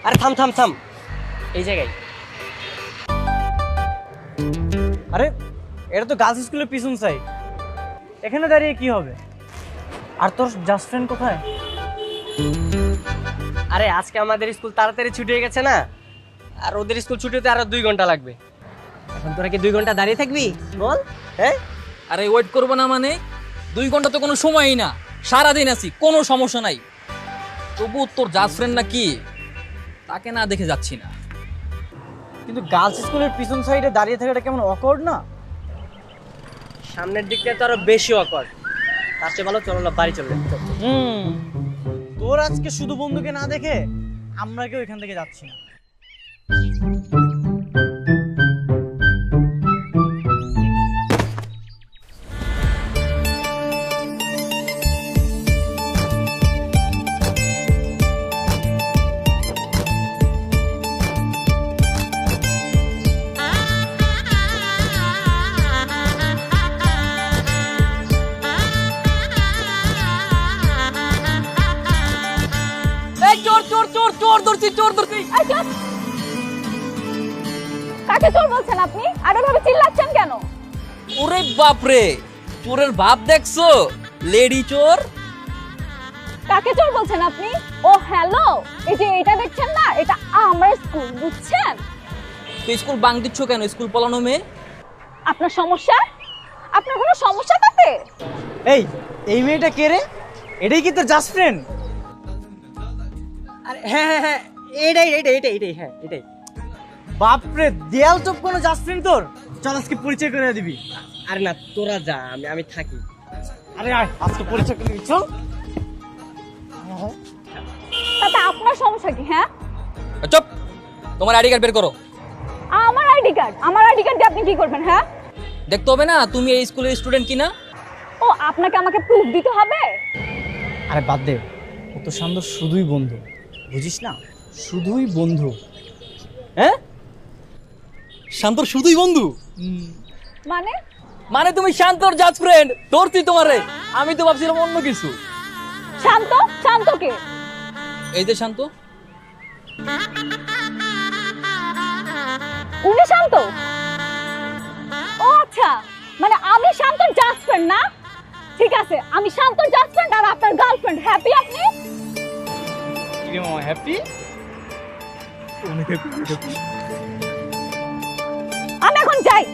আরে থাম থাম থাম, এই জায়গায়। আরে এটা তো গার্লস স্কুলের পিছন সাইড, এখানে দাঁড়িয়ে কি হবে? আর তোর জাস্ট ফ্রেন্ড কোথায়? আরে আজকে আমাদের স্কুল তাড়াতাড়ি ছুটি হয়ে গেছে না, আর ওদের স্কুল ছুটি হতে আরো 2 ঘন্টা লাগবে। এখন তোরা কি 2 ঘন্টা দাঁড়িয়ে থাকবি বল? হ্যাঁ, আরে ওয়েট করবো না মানে? 2 ঘন্টা তো কোনো সময়ই না, সারাদিন আছি, কোনো সমস্যা নাই। তবু তোর জাস্ট ফ্রেন্ড না কি, তাকে না দেখে যাচ্ছি না। কিন্তু গার্লস স্কুলের পিছন সাইডে দাঁড়িয়ে থাকাটা কেমন অকওয়ার্ড না? সামনের দিকটা তো আরো বেশি অকওয়ার্ড। তার চেয়ে ভালো চলো বাড়ি চলে যাই। তোর আজকে শুধু বন্ধুকে না দেখে আমরা কেউ এখান থেকে যাচ্ছি না। এই চোর চোর চোর চোর ধরছি, চোর ধরছি। কাকে চোর বলছেন আপনি? আর ওভাবে চিল্লাচ্ছেন কেন? ওরে বাপ রে, চোরের ভাব দেখছো? লেডি চোর। কাকে চোর বলছেন আপনি? ও হ্যালো, এই যে এটা দেখছেন না, এটা আমার স্কুল, বুঝছেন? তুই স্কুল বাং দিচ্ছ কেন? স্কুল পলানো মেয়ে। আপনার সমস্যা? আপনার কোনো সমস্যা তাতে? এই মেয়েটা কে রে? এটাই কি তোর জাস্ট ফ্রেন্ড? আরে হ্যাঁ হ্যাঁ হ্যাঁ, এটাই হ্যাঁ এটাই। বাপরে, দেয়াল চোপ কোনো জাস্ট ফ্রেন্ড তোর? চল আজকে পরিচয় করে দিবি। আরে না, তোরা যা, আমি থাকি। আরে আয়, আজকে পরিচয় করে দিবি, চল। তাতে আপনার সমস্যা কি? হ্যাঁ, চুপ, তোমার আইডি কার্ড বের করো। আমার আইডি কার্ড? আমার আইডি কার্ড দিয়ে আপনি কি করবেন? হ্যাঁ, দেখতে হবে না তুমি এই স্কুলের স্টুডেন্ট কিনা? ও আপনাকে আমাকে প্রুফ দিতে হবে? আরে বাদ দে, ও তো শান্ত শুধুই বন্ধু, বুঝিস না? শুধুই বন্ধু। হ্যাঁ, শান্তর শুধুই বন্ধু? মানে মানে তুমি শান্তর জাস্ট ফ্রেন্ড? ধরছি তোমারে, আমি তো ভাবছিলাম অন্য কিছু। শান্ত? শান্তকে? এই যে শান্ত। উনি শান্ত? ও আচ্ছা, মানে আমি শান্তর জাস্ট ফ্রেন্ড না? ঠিক আছে, আমি শান্তর জাস্ট ফ্রেন্ড আর আপনার গার্লফ্রেন্ড। হ্যাপি আপনি? কি মামা, হ্যাপি? আমি এখন যাই।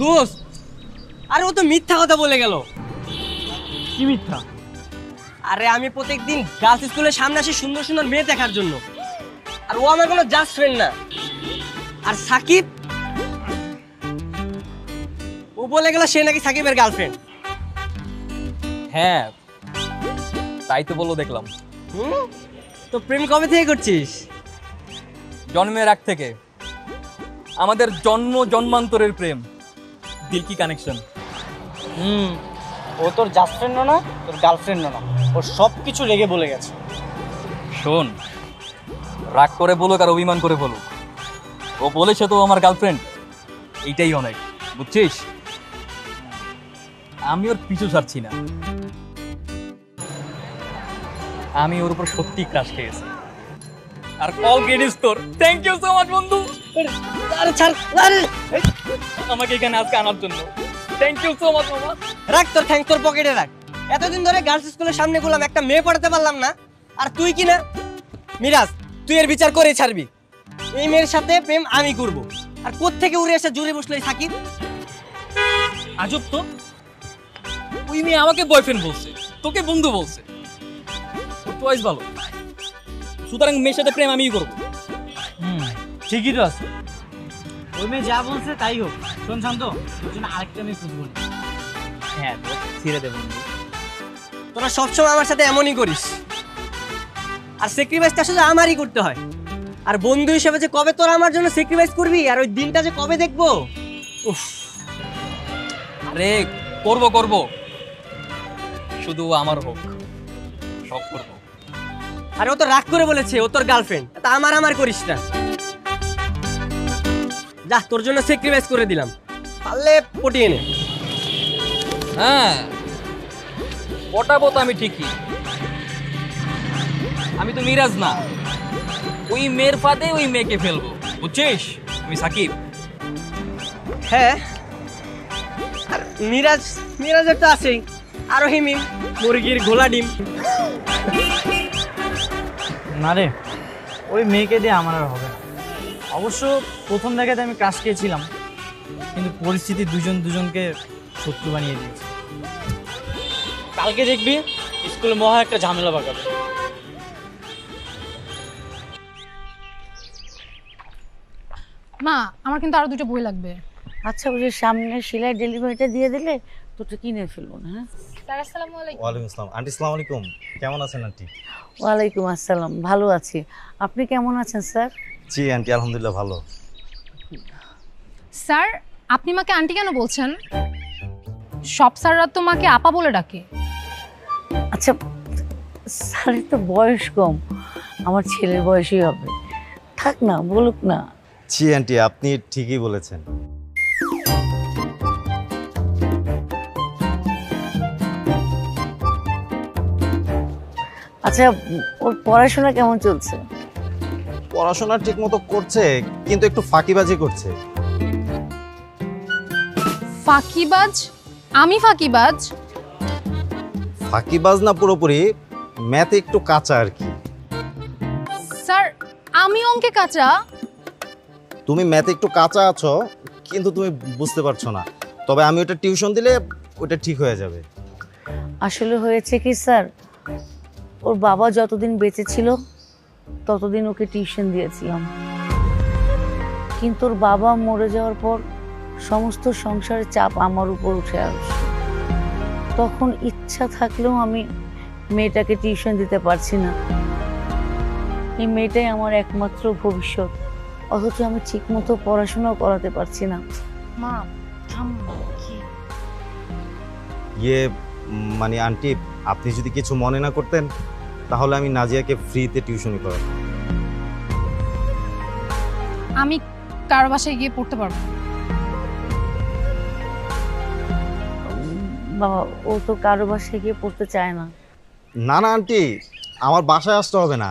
দোস্ত, আরে ও তো মিথ্যা কথা বলে গেল। কি মিথ্যা? আরে আমি প্রত্যেকদিন গার্লস স্কুলের সামনে আসি সুন্দর সুন্দর মেয়ে দেখার জন্য, আর ও আমার কোনো জাস্ট ফ্রেন্ড না। আর সাকিব, ও বলে গেল সে নাকি সাকিবের গার্লফ্রেন্ড। হ্যাঁ, তাই তো বলো দেখলাম। তো প্রেম কবে থেকে করছিস? জন্মের আগ থেকে, আমাদের জন্ম জন্মান্তরের প্রেম, দিল কি কানেকশন। ও তোর জাস্ট ফ্রেন্ডও না, তোর গার্লফ্রেন্ডও না, ও সব কিছু রেগে বলে গেছে। শোন, রাগ করে বলুক আর অভিমান করে বলুক, ও বলেছে তো আমার গার্লফ্রেন্ড, এইটাই অনেক, বুঝছিস? আমি ওর পিছু ছাড়ছি না, আমি ওর উপর সত্যি ক্রাশ খেয়েছি। আর অল ক্রেডিটস তোর। থ্যাংক ইউ সো মাচ বন্ধু, আরে ছাড়, আরে আমাকে এখানে আজকে আনার জন্য। থ্যাংক ইউ সো মাচ মামা। রাখ তোর থ্যাঙ্ক, তোর পকেটে রাখ। এতদিন ধরে গার্লস স্কুলের সামনে গুলাম, একটা মেয়ে পড়াতে পারলাম না, আর তুই কি না? মিরাজ, তুই এর বিচার করে ছাড়বি। এই মেয়ের সাথে প্রেম আমি করব, আর কোত্থেকে উড়ে এসে জুড়ে বসলো এই সাকিব। আজব তো, ওই মেয়ে আমাকে বয়ফ্রেন্ড বলছে, তোকে বন্ধু বলছে, চয়েস ভালো। সুতরাং মেয়ের সাথে প্রেম আমিই করবো। ঠিকই তো আছে, ওই মেয়ে যা বলছে তাই হোক। শোন শান্ত, তোর জন্য আরেকটা মেয়ে খুঁজবো। হ্যাঁ, ছেড়ে দে বন্ধু। তোরা সবসময় আমার সাথে এমনই করিস, আর স্যাক্রিফাইসটা শুধু আমারই করতে হয়। আর বন্ধু হিসেবে যে কবে তোরা আমার জন্য স্যাক্রিফাইস করবি আর ওই দিনটা যে কবে দেখবো, উফ। আরে করব করব, শুধু আমার হোক, সব করব। আরে ও তো রাগ করে বলেছে ও তোর গার্লফ্রেন্ড, তা আমার করিস না। যা, তোর জন্য স্যাক্রিফাইস করে দিলাম, পারলে পটিয়ে নে। হ্যাঁ, পটাবো তো আমি ঠিকই। আমি তো মিরাজ না, ওই মেয়ের ফাঁদে ওই মেয়েকে ফেলবো, বুঝছিস? আমি সাকিব। হ্যাঁ, আর মিরাজের তো আছেই, আরো হিমিম, মুরগির ঘোলা ডিম। না রে, ওই মেয়েকে দিয়ে আমার আর হবে না। অবশ্য প্রথম দেখাতে আমি ক্রাশ খেয়েছিলাম, কিন্তু পরিস্থিতি দুজনকে শত্রু বানিয়ে দিয়েছে। কালকে দেখবি স্কুলে মহা একটা ঝামেলা পাকাবে। মা, আমার কিন্তু আরো দুটো বই লাগবে। আচ্ছা, ওই যে সামনে সেলাই ডেলিভারিটা দিয়ে দিলে তোটা কিনে ফেলবো না। হ্যাঁ, স্যার আসসালামু আলাইকুম। ওয়ালাইকুম আসসালাম। আন্টি আসসালামু আলাইকুম, কেমন আছেন আন্টি? ওয়ালাইকুম আসসালাম, ভালো আছি। আপনি কেমন আছেন স্যার? জি আন্টি, আলহামদুলিল্লাহ ভালো। স্যার, আপনি মাকে আন্টি কেন বলছেন? সব স্যাররা তো মাকে আপা বলে ডাকে। আচ্ছা, স্যারের তো বয়স কম, আমার ছেলের বয়সই হবে। থাক না, বলুক না। জি আন্টি, আপনি ঠিকই বলেছেন। আচ্ছা, ওর পড়াশোনা কেমন চলছে? পড়াশোনা ঠিক মতো করছে, কিন্তু একটু ফাঁকিবাজি করছে। ফাঁকিবাজ? আমি ফাঁকিবাজ? ফাঁকিবাজ না পুরোপুরি, ম্যাথে একটু কাঁচা আর কি। স্যার, আমি অঙ্কে কাঁচা। তুমি ম্যাথে একটু কাঁচা আছো, কিন্তু তুমি বুঝতে পারছো না। তবে আমি ওটা টিউশন দিলে ওটা ঠিক হয়ে যাবে। আসলে হয়েছে কি স্যার, ওর বাবা যতদিন বেঁচে ছিল ততদিন ওকে টিউশন দিয়েছিলাম, কিন্তু ওর বাবা মরে যাওয়ার পর সমস্ত সংসারের চাপ আমার উপর উঠে আসে। তখন ইচ্ছা থাকলেও আমি মেয়েটাকে টিউশন দিতে পারছি না। এই মেয়েটাই আমার একমাত্র ভবিষ্যৎ, অথচ আমি ঠিকমতো পড়াশোনাও করাতে পারছি না। মা, কি? মানে আন্টি, আপনি যদি কিছু মনে না করতেন তাহলে আমি নাজিয়াকে ফ্রিতে টিউশনি করাতাম। আমি কারো বাসায় গিয়ে পড়তে পারবো? বাবা, ও তো কারো বাসায় গিয়ে পড়তে চায় না। না না আন্টি, আমার বাসায় আসতে হবে না,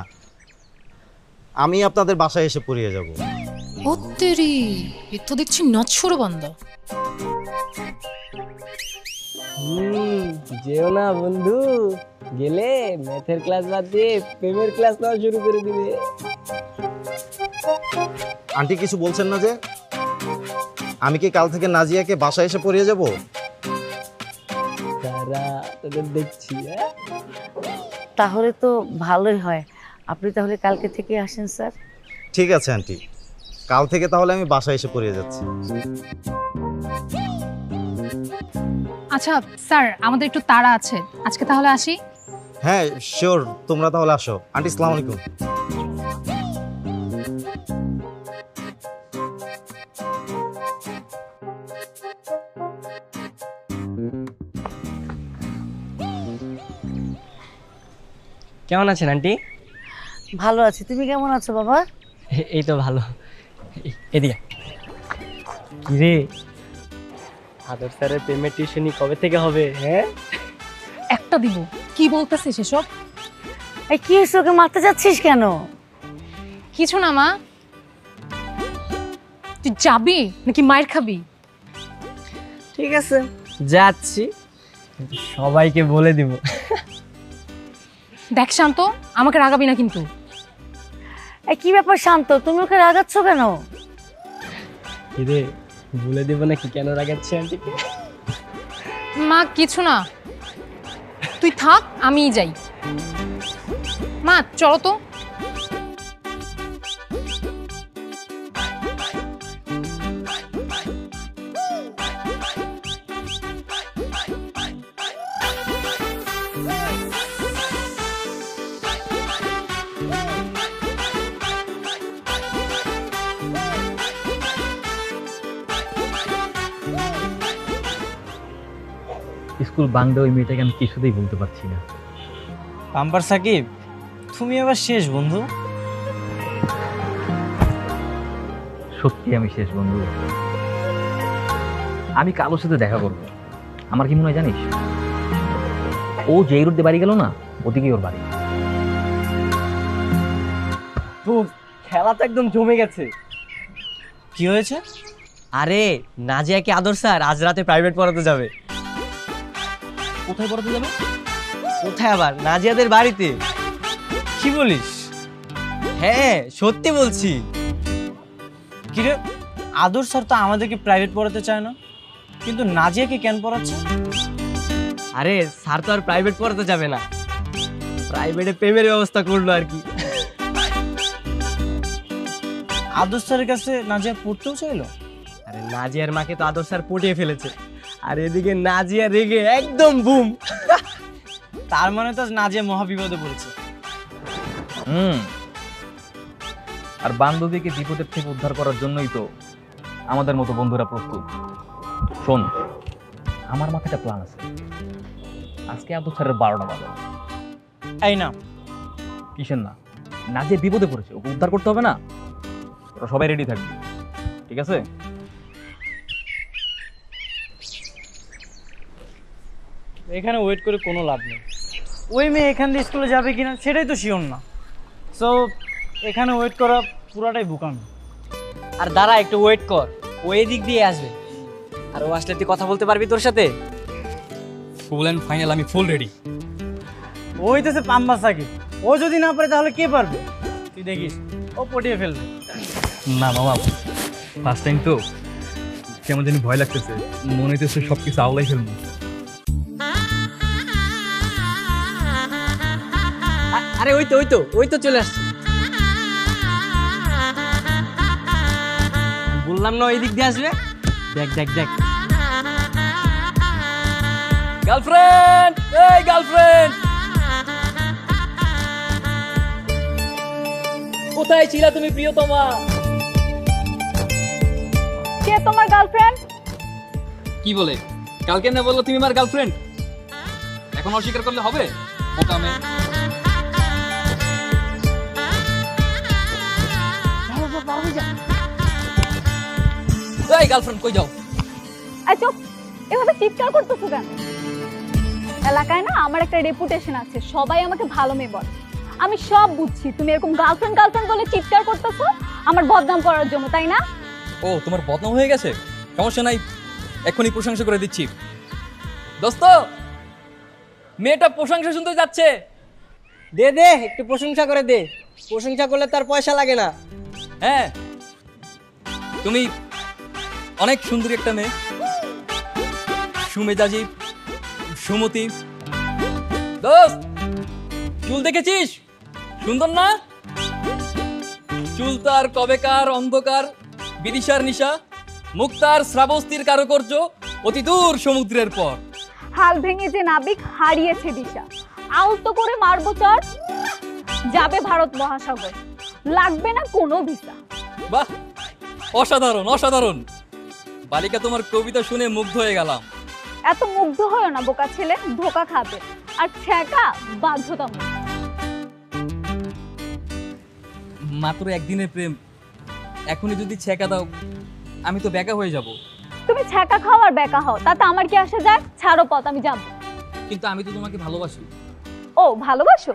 আমি আপনাদের বাসায় এসে পড়িয়ে যাব। ও তেরি, এ তো দেখছি নচ্ছর বান্দা। যেও না বন্ধু, গেলে ম্যাথের ক্লাস বাদ দিয়ে প্রেমের ক্লাস নেওয়া শুরু করে দিবে। আন্টি কিছু বলছেন না যে? আমি কি কাল থেকে নাজিয়াকে বাসায় এসে পড়িয়ে যাব? তারা তোদের দেখছি। তাহলে তো ভালোই হয়, আপনি তাহলে কালকে থেকে আসেন স্যার। ঠিক আছে আন্টি, কাল থেকে তাহলে আমি বাসায় এসে পড়িয়ে যাচ্ছি। আচ্ছা স্যার, আমাদের একটু তাড়া আছে, আজকে তাহলে আসি। হ্যাঁ শিওর, তোমরা তাহলে আসো। আন্টি আসসালামু আলাইকুম। কেমন আছেন আন্টি? ভালো আছি, তুমি কেমন আছো বাবা? এই তো ভালো। এদিকে কি রে, আদর স্যারের প্রেমের টিউশনি কবে থেকে হবে? হ্যাঁ, একটা দিব। কি বলতেছে সেসব? এই কি হয়েছে, ওকে মারতে যাচ্ছিস কেন? কিছু না মা। তুই যাবি নাকি মায়ের খাবি? ঠিক আছে যাচ্ছি, সবাইকে বলে দিব। দেখ শান্ত, আমাকে রাগাবি না কিন্তু। এই কি ব্যাপার শান্ত, তুমি ওকে রাগাচ্ছ কেন? কি রে, বলে দিব নাকি কেন রাগাচ্ছি আন্টিকে? মা কিছু না, তুই থাক, আমিই যাই। মা চলো তো। স্কুল বাংলা ওই মেয়েটাকে আমি কিছুতেই বলতে পারছি না। পাম্পার সাকিব, তুমি এবার শেষ বন্ধু। সত্যি আমি শেষ বন্ধু। আমি কালোর সাথে দেখা করব। আমার কি মনে হয় জানিস, ও যেই রুটে বাড়ি গেল না, ওদিকেই ওর বাড়ি। তো খেলা তো একদম জমে গেছে। কি হয়েছে? আরে নাজিয়াকে আদর স্যার আজ রাতে প্রাইভেট পড়াতে যাবে। কোথায় পড়াতে যাবে? কোথায় আবার? নাজিয়াদের বাড়িতে। কি বলিস? হ্যাঁ সত্যি বলছি। কিরে, আদর স্যার তো আমাদেরকে প্রাইভেট পড়াতে চায় না, কিন্তু নাজিয়াকে কেন পড়াচ্ছে? আরে স্যার তো আর প্রাইভেট পড়াতে যাবে না, প্রাইভেটে প্রেমের ব্যবস্থা করলো আর কি। আদর স্যারের কাছে নাজিয়া পড়তেও চাইলো? আরে নাজিয়ার মাকে তো আদর স্যার পটিয়ে ফেলেছে, আর এদিকে নাজিয়া রেগে একদম বুম। তার মানে তো নাজিয়া মহাবিপদে পড়েছে। আর বান্ধবীকে বিপদের থেকে উদ্ধার করার জন্যই তো আমাদের মতো বন্ধুরা প্রস্তুত। শোন, আমার মাথায় একটা প্ল্যান আছে। আজকে আব্দুল স্যারের 12টা বাজে। এই না, কিসের না? নাজিয়া বিপদে পড়েছে, ওকে উদ্ধার করতে হবে না? ওরা সবাই রেডি থাকবে, ঠিক আছে? এখানে ওয়েট করে কোনো লাভ নেই। ওই মেয়ে এখান দিয়ে স্কুলে যাবে কিনা সেটাই তো শিওর না। সো এখানে ওয়েট করা পুরাটাই বোকামি। আর দাঁড়া একটু ওয়েট কর, ও এদিক দিয়ে আসবে। আর ও আসলে তুই কথা বলতে পারবি তোর সাথে? ফুল অ্যান্ড ফাইনাল আমি ফুল রেডি। ওই তো সে পাম্বা সাকিব, ও যদি না পারে তাহলে কে পারবে? তুই দেখিস ও পটিয়ে ফেলবে। না মামা, ফার্স্ট টাইম তো কেমন জানি ভয় লাগতেছে, মনে হইতেছে সবকিছু আওলাই ফেলবো। আরে ওই তো চলে আসছে। বললাম না ওই দিক দিয়ে আসবে। দেখ দেখ দেখ, গার্লফ্রেন্ড, এই গার্লফ্রেন্ড, কোথায় ছিলা তুমি প্রিয়তমা? কে তোমার গার্লফ্রেন্ড? কি বলে? কালকে না বললো তুমি আমার গার্লফ্রেন্ড, এখন অস্বীকার করলে হবে? বোকা মেয়ে। এই গার্লফ্রেন্ড কই যাও? এই চুপ, এভাবে চিৎকার করতেছো কেন? এলাকায় না আমার একটা রেপুটেশন আছে, সবাই আমাকে ভালো মেয়ে বলে। আমি সব বুঝছি, তুমি এরকম গার্লফ্রেন্ড গার্লফ্রেন্ড বলে চিৎকার করতেছো আমার বদনাম করার জন্য, তাই না? ও তোমার বদনাম হয়ে গেছে? সমস্যা নাই, এখনই প্রশংসা করে দিচ্ছি। দোস্ত, মেয়েটা প্রশংসা শুনতে যাচ্ছে। দে দে একটু প্রশংসা করে দে, প্রশংসা করলে তার পয়সা লাগে না। হ্যাঁ, তুমি অনেক সুন্দরী একটা মেয়ে, সুমেজাজি, সুমতি। দোস্ত, চুল দেখেছিস? সুন্দর না? চুল তার কবেকার অন্ধকার বিদিশার নিশা, মুক্তার শ্রাবস্তির কারুকার্য অতি দূর সমুদ্রের পর। হাল ভেঙে যে নাবিক হারিয়েছে দিশা, আলতো করে মারবো চর, যাবে ভারত মহাসাগর, লাগবে না কোনো ভিসা। বাহ, অসাধারণ অসাধারণ। বালিকা, তোমার কবিতা শুনে মুগ্ধ হয়ে গেলাম। এত মুগ্ধ হয় না বোকা ছেলে, ধোকা খাবে আর ছেঁকা বাধ্যতামূলক। মাত্র একদিনের প্রেম, এখনই যদি ছেঁকা দাও আমি তো বেকা হয়ে যাব। তুমি ছেঁকা খাও আর বেকা হও, তাতে আমার কি আসে যায়? ছাড়ো পথ, আমি যাবো। কিন্তু আমি তো তোমাকে ভালোবাসি। ও ভালোবাসো?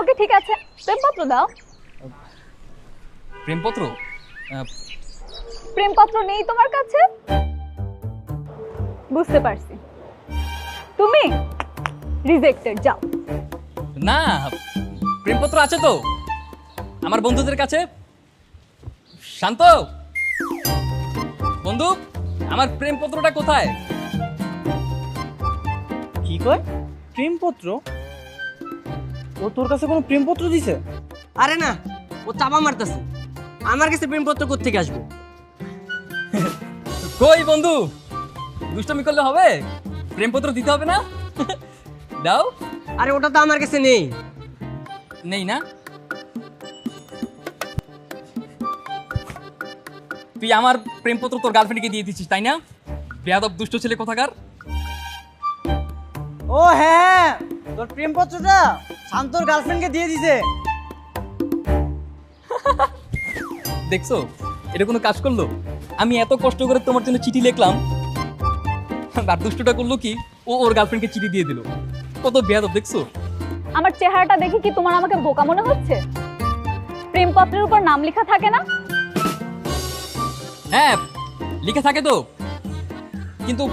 ওকে ঠিক আছে, প্রেমপত্র দাও। প্রেমপত্র? প্রেমপত্র নেই তোমার কাছে? বুঝতে পারছি, তুমি রিজেক্টেড, যাও। না, প্রেমপত্র আছে তো আমার বন্ধুদের কাছে। শান্ত বন্ধু, আমার প্রেমপত্রটা কোথায়? কি কয়? প্রেমপত্র? ও তোর কাছে কোনো প্রেমপত্র দিছে? আরে না, ও চাপা মারতেছে। আমার কাছে প্রেমপত্র কোত্থেকে আসবে? কই বন্ধু, দুষ্টমি করলে হবে? প্রেমপত্র দিতে হবে না? দাও। আরে ওটা তো আমার কাছে নেই। নেই না? তুই আমার প্রেমপত্র তোর গার্লফ্রেন্ডকে দিয়ে দিচ্ছিস তাই না? বেয়াদব দুষ্ট ছেলে কোথাকার। ও হ্যাঁ, তোর প্রেমপত্রটা শান্তর গার্লফ্রেন্ডকে দিয়ে দিছে। দেখছো এটা কোনো কাজ করলো? আমি এত কষ্ট করে তোমার জন্য চিঠি লিখলাম, আর দুষ্টটা করলো কি, ও ওর গার্লফ্রেন্ডকে চিঠি দিয়ে দিল। কত বেয়াদব দেখছো? আমার চেহারাটা দেখে কি তোমার আমাকে বোকা মনে হচ্ছে? প্রেমপত্রের উপর নাম লেখা থাকে না? হ্যাঁ লিখে থাকে তো, কিন্তু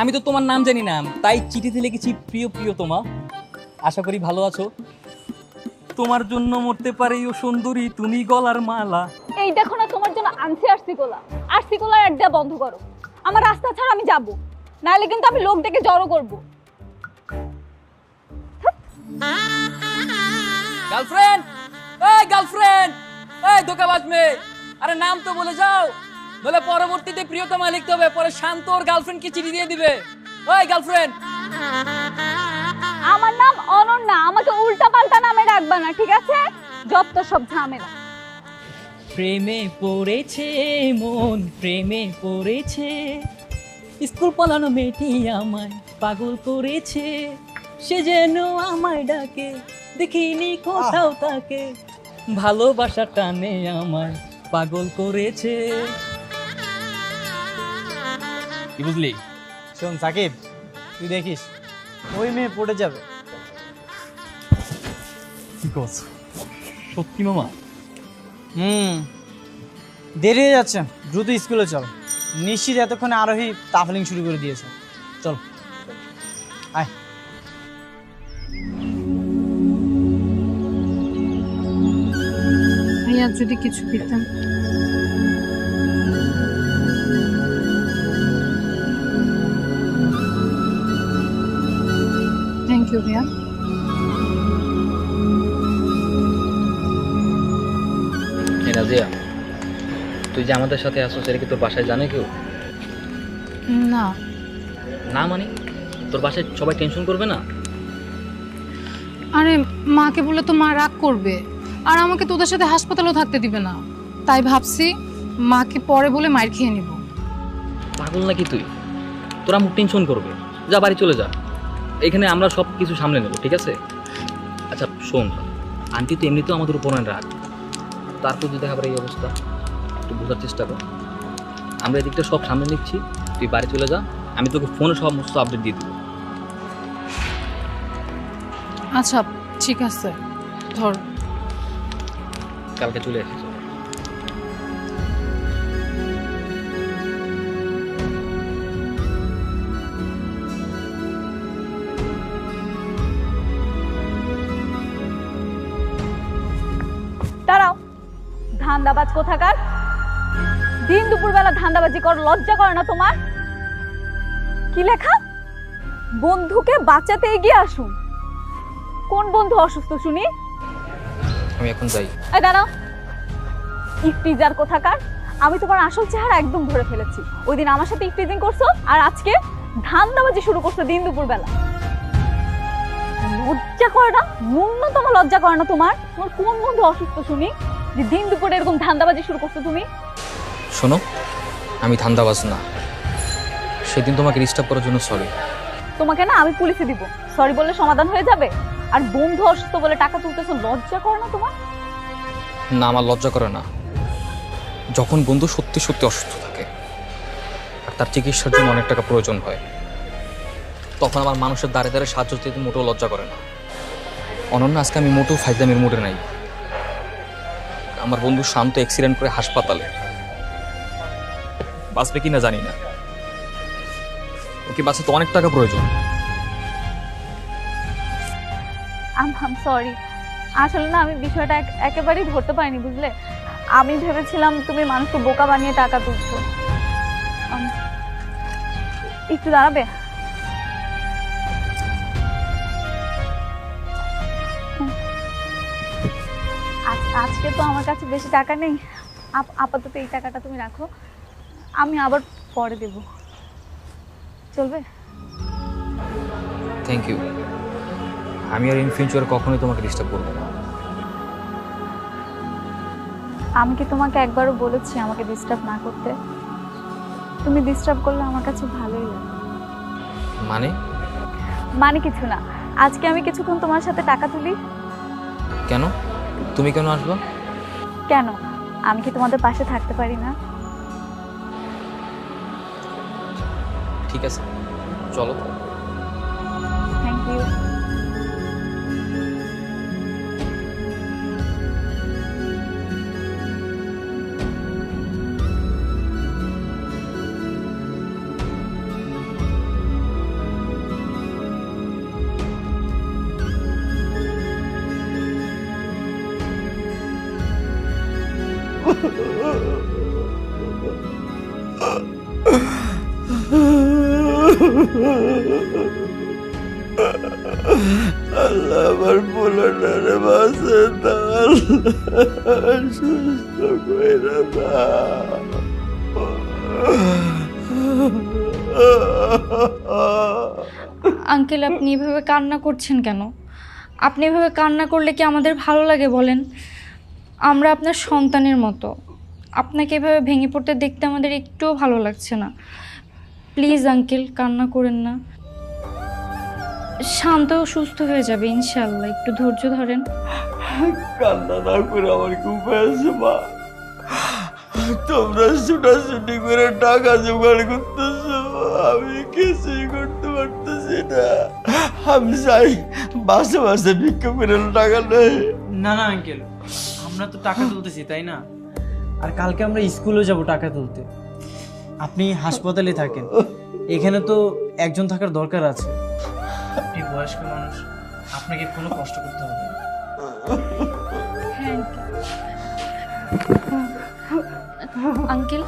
আমি তো তোমার নাম জানি না, তাই চিঠিতে লিখেছি প্রিয় প্রিয়তমা, আশা করি ভালো আছো। তোমার জন্য মরতে পারি ও সুন্দরী তুমি গলার মালা। এই দেখো না, তোমার জন্য আনছি আরসিকোলা। আরসিকোলা অ্যাড দেওয়া বন্ধ করো। আমার রাস্তা ছাড়া আমি যাব, নাহলে কিন্তু আমি লোক ডেকে জড়ো করব। গার্লফ্রেন্ড, এই গার্লফ্রেন্ড, এই ধোকাবাজ মেয়ে, আরে নাম তো বলে যাও, বলে পরবর্তীতে প্রিয়তমা লিখতে হবে, পরে শান্ত ওর গার্লফ্রেন্ডকে চিঠি দিয়ে দিবে। ওই গার্লফ্রেন্ড, আমার নাম অনন্যা, আমাকে উল্টা পাল্টা নামে রাখবা না, ঠিক আছে? যত সব ঝামেলা। প্রেমে পড়েছে মন, প্রেমে পড়েছে, স্কুল পালানো মেয়েটি আমায় পাগল করেছে, সে যেন আমায় ডাকে, দেখিনি কোথাও তাকে, ভালোবাসা টানে আমায় পাগল করেছে। কি বুঝলি? শোন সাকিব, তুই দেখিস ওই মেয়ে পড়ে যাবে। কি করছ? সত্যি মামা? দেরি হয়ে যাচ্ছে, দ্রুত স্কুলে চল। নিশ্চিত এতক্ষণে আরোহী তাফলিং শুরু করে দিয়েছে। চল আয়। ভাইয়া যদি কিছু দিতেন। থ্যাংক ইউ ভাইয়া। রাজিয়া, তুই যে আমাদের সাথে আসো সেটা কি তোর বাসায় জানে কেউ? না। না মানে তোর বাসায় সবাই টেনশন করবে না? আরে মাকে বলে তো মা রাগ করবে, আর আমাকে তোদের সাথে হাসপাতালেও থাকতে দিবে না, তাই ভাবছি মাকে পরে বলে মার খেয়ে নিব। পাগল নাকি তুই? তোরা মুখ টেনশন করবে, যা বাড়ি চলে যা, এখানে আমরা সব কিছু সামলে নেব, ঠিক আছে? আচ্ছা শোন, আন্টি তো এমনিতেও আমাদের উপর রাগ, তারপর যদি আবার এই অবস্থা, একটু বোঝার চেষ্টা কর। আমরা এদিকটা সব সামনে নিচ্ছি, তুই বাড়ি চলে যা, আমি তোকে ফোনে সমস্ত আপডেট দিয়ে দেবো। আচ্ছা ঠিক আছে, ধর। কালকে চলে আসিস। দাঁড়াও, ধান্দাবাজ কোথাকার! দিন দুপুরবেলা ধান্দাবাজি কর, লজ্জা করে না তোমার? কি লেখা? বন্ধুকে বাঁচাতে এগিয়ে আসুন। কোন বন্ধু অসুস্থ শুনি? আমি এখন যাই। এই দাঁড়াও, ইফটিজার কোথাকার! আমি তোমার আসল চেহারা একদম ধরে ফেলেছি। ওই দিন আমার সাথে ইফটিজিং করছো, আর আজকে ধান্দাবাজি শুরু করছো দিন দুপুরবেলা। লজ্জা করে না? ন্যূনতম লজ্জা করে না তোমার? তোমার কোন বন্ধু অসুস্থ শুনি যে দিন দুপুরে এরকম ধান্দাবাজি শুরু করছো তুমি? শোনো, আমি ধান্দাবাজ না, সেদিন তোমাকে ডিস্টার্ব করার জন্য সরি। তোমাকে না আমি পুলিশে দিব, সরি বললে সমাধান হয়ে যাবে? আর বন্ধু অসুস্থ বলে টাকা তুলতেছো, লজ্জা করে না তোমার? না, আমার লজ্জা করে না। যখন বন্ধু সত্যি সত্যি অসুস্থ থাকে আর তার চিকিৎসার জন্য অনেক টাকা প্রয়োজন হয়, তখন আমার মানুষের দ্বারে দ্বারে সাহায্য দিতে মোটেও লজ্জা করে না। অনন্য, আজকে আমি মোটেও ফাইজলামের মুডে নাই। আমার বন্ধু শান্ত অ্যাক্সিডেন্ট করে হাসপাতালে, বাঁচবে কিনা জানি না, ওকে বাঁচাতে অনেক টাকা প্রয়োজন। আম সরি, আসলে না আমি বিষয়টা একেবারেই ধরতে পারিনি, বুঝলে? আমি ভেবেছিলাম তুমি মানুষকে বোকা বানিয়ে টাকা তুলছো। একটু দাঁড়াবে? আজকে তো আমার কাছে বেশি টাকা নেই, আপাতত এই টাকাটা তুমি রাখো, আমি আবার পরে দেব, চলবে? Thank you. আমি আর ইন ফিউচার কখনোই তোমাকে ডিস্টার্ব করবো না। আমি কি তোমাকে একবারও বলেছি আমাকে ডিস্টার্ব না করতে? তুমি ডিস্টার্ব করলে আমার কাছে ভালোই লাগে। মানে? মানে কিছু না, আজকে আমি কিছুক্ষণ তোমার সাথে টাকা তুলি। কেন? তুমি কেন আসবা? কেন, আমি কি তোমাদের পাশে থাকতে পারি না? ঠিক আছে, চলো। Thank you. আল্লাহ আমার পোলাটারে বাঁচে দাও, সুস্থ কইরা আঙ্কেল, আপনি এভাবে কান্না করছেন কেন? আপনি এভাবে কান্না করলে কি আমাদের ভালো লাগে বলেন? আমরা আপনার সন্তানের মতো, আপনাকে এভাবে ভেঙে পড়তে দেখতে আমাদের একটুও ভালো লাগছে না। প্লিজ আঙ্কেল, কান্না করেন না। শান্ত ও সুস্থ হয়ে যাবে ইনশাআল্লাহ, একটু ধৈর্য ধরেন। কান্না না করে আমার কি উপায় আছে মা? তোমরা ছুটাছুটি করে টাকা জোগাড় করতেছো, আমি কিছুই করতে পারতেছি না। আমি চাই মাসে মাসে ভিক্ষা করে টাকা নেই। না না আঙ্কেল, আমরা তো টাকা তুলতেছি তাই না? আর কালকে আমরা স্কুলেও যাব টাকা তুলতে। আপনি হাসপাতালে থাকেন, এখানে তো একজন থাকার দরকার আছে। আপনি বয়স্ক মানুষ, আপনাকে কোনো কষ্ট করতে হবে না। হ্যাঁ আঙ্কেল,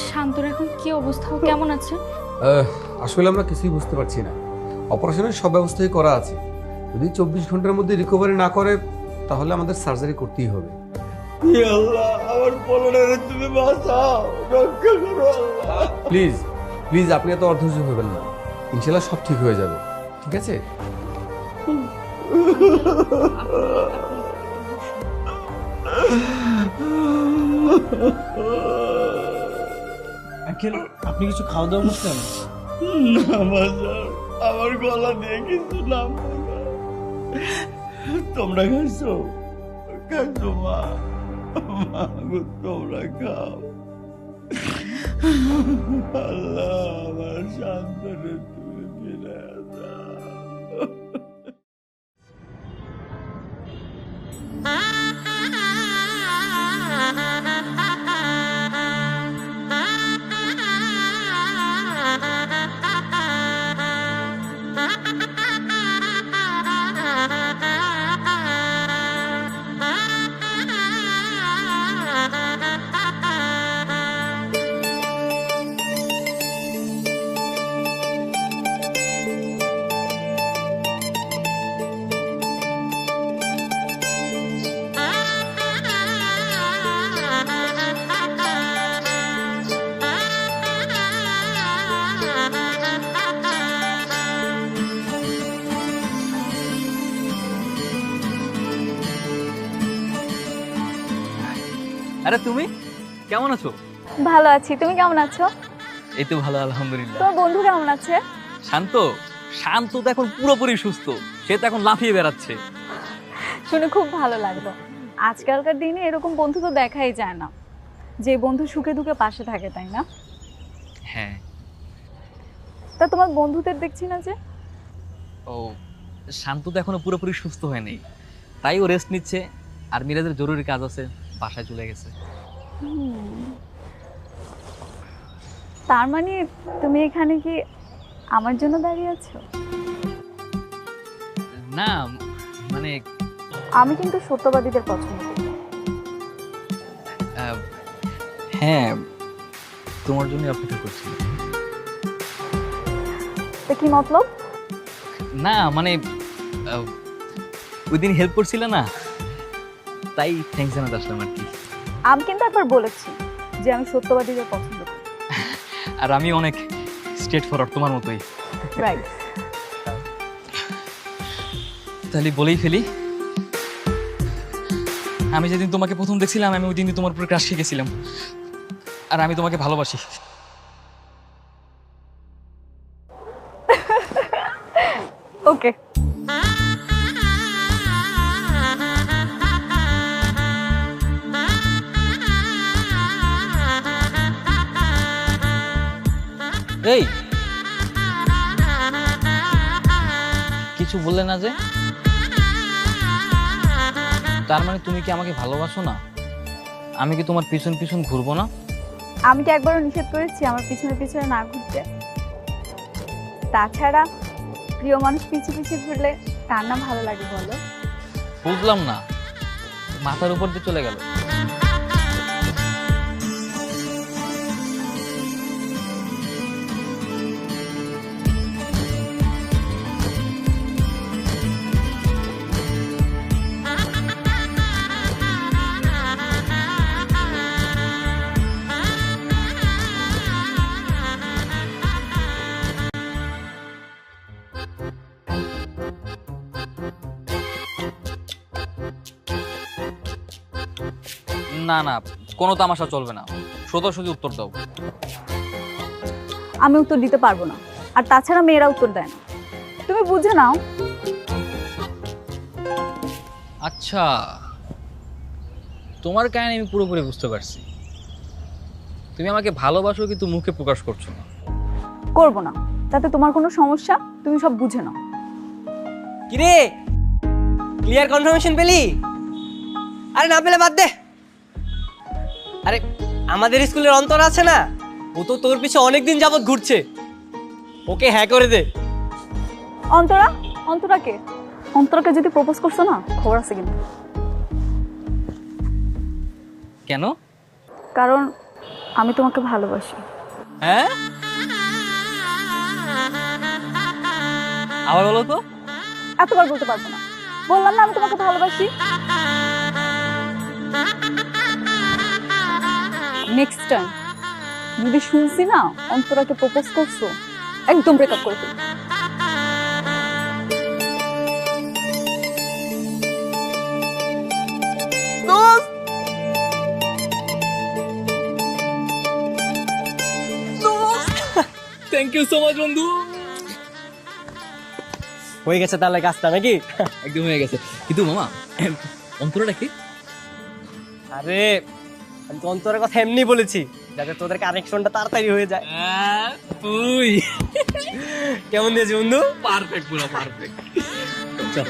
শান্তর এখন কি অবস্থা, ও কেমন আছে? আসলে আমরা কিছুই বুঝতে পারছি না। অপারেশনের সব ব্যবস্থাই করা আছে। যদি 24 ঘন্টার মধ্যে রিকভারি না করে তাহলে আমাদের সার্জারি করতেই হবে। হে আল্লাহ, আমার পোলাটারে তুমি বাঁচাও, রক্ষা করো আল্লাহ। প্লিজ প্লিজ, আপনি এত অধৈর্য হবেন না। ইনশাল্লাহ সব ঠিক হয়ে যাবে, ঠিক আছে? আঙ্কেল, আপনি কিছু খাওয়া দাওয়া করছেন? না বাজার, আমার গলা দিয়ে কিছু নাম তোমরা খাইছো? খাইছো মা? মা গো, তোমরা খাও। আল্লাহ আমার শান্তরে তুমি ফিরে দাও। আরে তুমি কেমন আছো? ভালো আছি, তুমি কেমন আছো? এই তো ভালো, আলহামদুলিল্লাহ। তোমার বন্ধু কেমন আছে? শান্ত? শান্ত তো এখন পুরোপুরি সুস্থ, সে তো এখন লাফিয়ে বেড়াচ্ছে। শুনে খুব ভালো লাগলো। আজকালকার দিনে এরকম বন্ধু তো দেখাই যায় না, যে বন্ধু সুখে দুঃখে পাশে থাকে, তাই না? হ্যাঁ। তা তোমার বন্ধুদের দেখছি না যে? ও, শান্ত তো এখনো পুরোপুরি সুস্থ হয়নি, তাই ও রেস্ট নিচ্ছে। আর মিরাজের জরুরি কাজ আছে, বাসায় চলে গেছে। তার মানে তুমি এখানে কি আমার জন্য দাঁড়িয়ে আছো? না মানে আমি কিন্তু সত্যবাদীদের পছন্দ করি। হ্যাঁ, তোমার জন্য অপেক্ষা করছি। তা কি মতলব? না মানে ওই দিন হেল্প করছিলে না, তাই থ্যাঙ্কস জানাতে আসলাম আর কি। আমি কিন্তু একবার বলেছি যে আমি সত্যবাদীদের পছন্দ করি। আর আমি অনেক স্ট্রেট ফরওয়ার্ড, তোমার মতোই। রাইট। তাহলে বলেই ফেলি, আমি যেদিন তোমাকে প্রথম দেখছিলাম আমি ওই দিনই তোমার উপরে ক্রাশ খেয়ে গেছিলাম, আর আমি তোমাকে ভালোবাসি। এই কিছু বললে না যে? তার মানে তুমি কি আমাকে ভালোবাসো না? আমি কি তোমার পিছন পিছন ঘুরবো না? আমি কি একবারও নিষেধ করেছি আমার পিছনে পিছনে না ঘুরতে? তাছাড়া প্রিয় মানুষ পিছু পিছু ঘুরলে কার না ভালো লাগে বলো? বুঝলাম না, মাথার উপর দিয়ে চলে গেল। না না, কোনো তামাশা চলবে না, সোজাসুজি উত্তর দাও। আমি উত্তর দিতে পারবো না, আর তাছাড়া মেয়েরা উত্তর দেয় না, তুমি বুঝে নাও। আচ্ছা, তোমার কাহিনী আমি পুরোপুরি বুঝতে পারছি। তুমি আমাকে ভালোবাসো কিন্তু মুখে প্রকাশ করছো না। করবো না, তাতে তোমার কোনো সমস্যা? তুমি সব বুঝে নাও। কিরে, ক্লিয়ার কনফার্মেশন পেলি? আরে না পেলে বাদ দে। আরে আমাদের স্কুলের অন্তর আছে না, ও তো তোর পিছে অনেকদিন যাবত ঘুরছে, ওকে হ্যাঁ করে দে। অন্তরা? অন্তরাকে? অন্তরাকে যদি প্রপোজ করছো না, খবর আছে কিন্তু। কেন? কারণ আমি তোমাকে ভালোবাসি। হ্যাঁ? আবার বলো তো। এতবার বলতে পারবো না, বললাম না আমি তোমাকে ভালোবাসি। নেক্সট টাইম যদি শুনছি না অন্তরাকে প্রপোজ করছো, একদম ব্রেকআপ করে ফেলবো। থ্যাংক ইউ সো মাচ বন্ধু। হয়ে গেছে তাহলে কাজটা নাকি? একদম হয়ে গেছে। কিন্তু মামা, অন্তরটা কি? আরে আমি তো অন্তরের কথা এমনি বলেছি যাতে তোদের কানেকশনটা তাড়াতাড়ি হয়ে যায়। তুই কেমন দিয়েছি বন্ধু? পারফেক্ট, পুরো পারফেক্ট। চল।